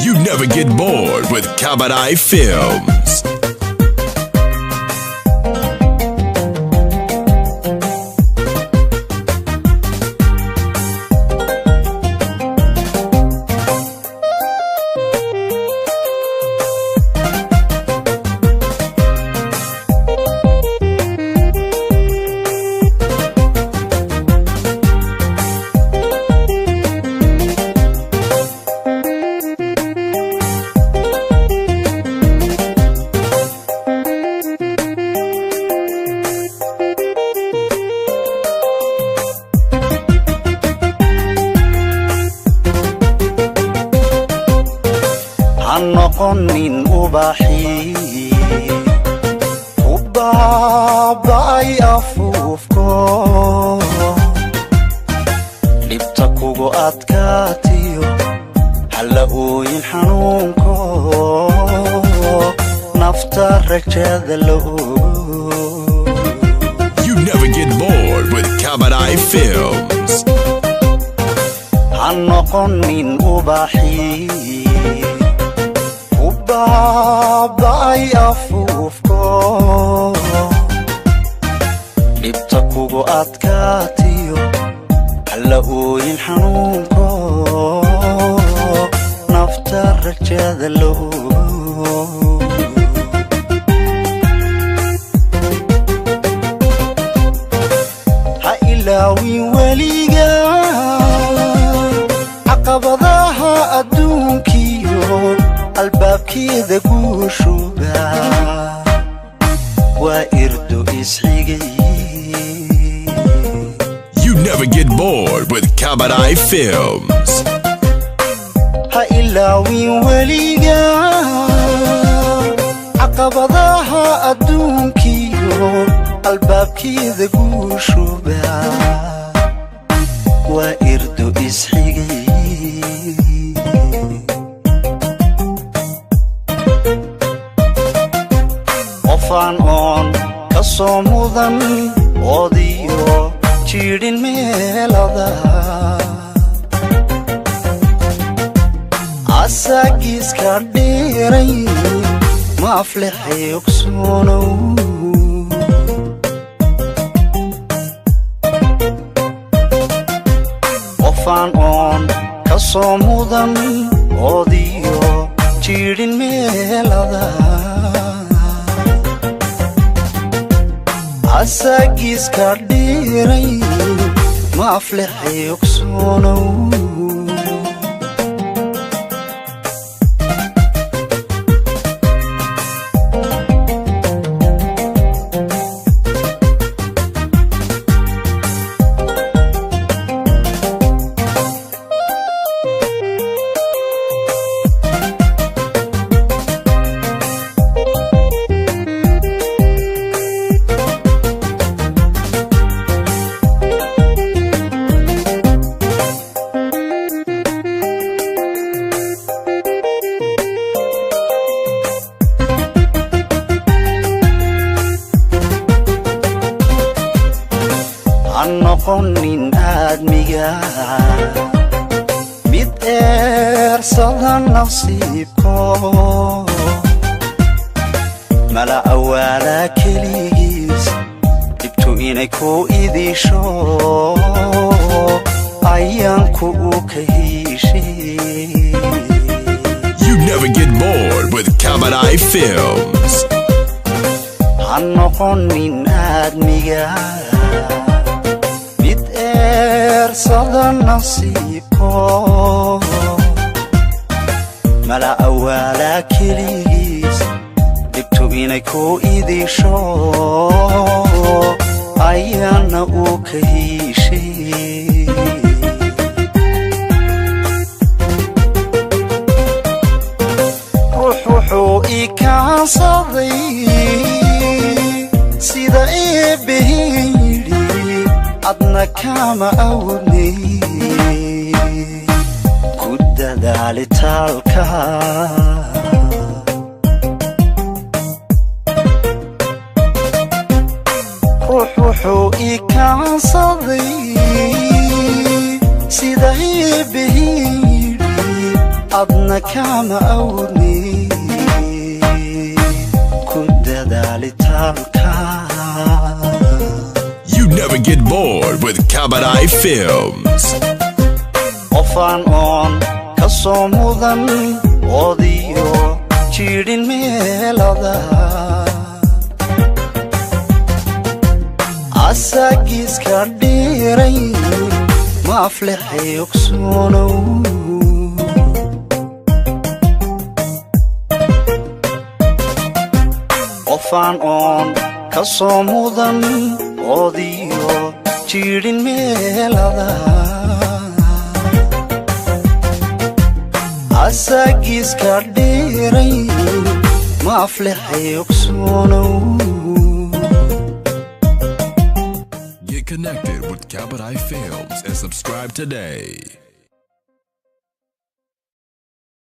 You never get bored with Cabaret Films. noqonin ubaxi ubaabay afuufko dhibta kugu adkaatiyo halla ooyin xanuunko nafta rajada You never get bored with Cabaret Films. noqonin ubaxi ubaabay afuufko dhibta kugu adkaatiyo halla ooyin xanuunko nafta rajada ha ilaawin weliga caqabadaha adduunkiyo albaabkeeda guushuba waa irdo isxigay You never get bored with Cabaret Films. ha ilaawin weliga caqabadaha adduunkiyo albaabkeeda guushuba waa irdo isxigay qofaan oon ka soo mudan oodiyo jiidhin meelada asagiiska dheeray ma aflexay ogsoonow qofaan oon ka soo mudan oodiyo jiidhin meelada asagiiska dheeray ma aflexay ogsoonow noqonin aadmiga mid eersada nasiibko mala awaala keligiis dhibtu inay ku idisho ayaanku u ka heshay You never get bored with Cabaret Films. noqonin aadmiga sada nasiibko mala awaala keligiis dhibtu inay ku idisho ayaana u ka heshay wuxuu ii kaansaday sida eebbahayidhi adna kama awoodnay ku dadaalitaalka wuxuu ii kaansaday sida eebbahayidhi adna kama awni ku dadalitaalka. You never get bored with Kamadai Films. Qofaan oon ka soo mudan oodiyo jirin meelada asagiiska dhiray ma aflixay ogsoonow. Qofaan oon ka soo mudan oodiyo jirin meelada asagiiska dhiray ma aflixay ogsoonow. Get connected with Kamadai Films and subscribe today.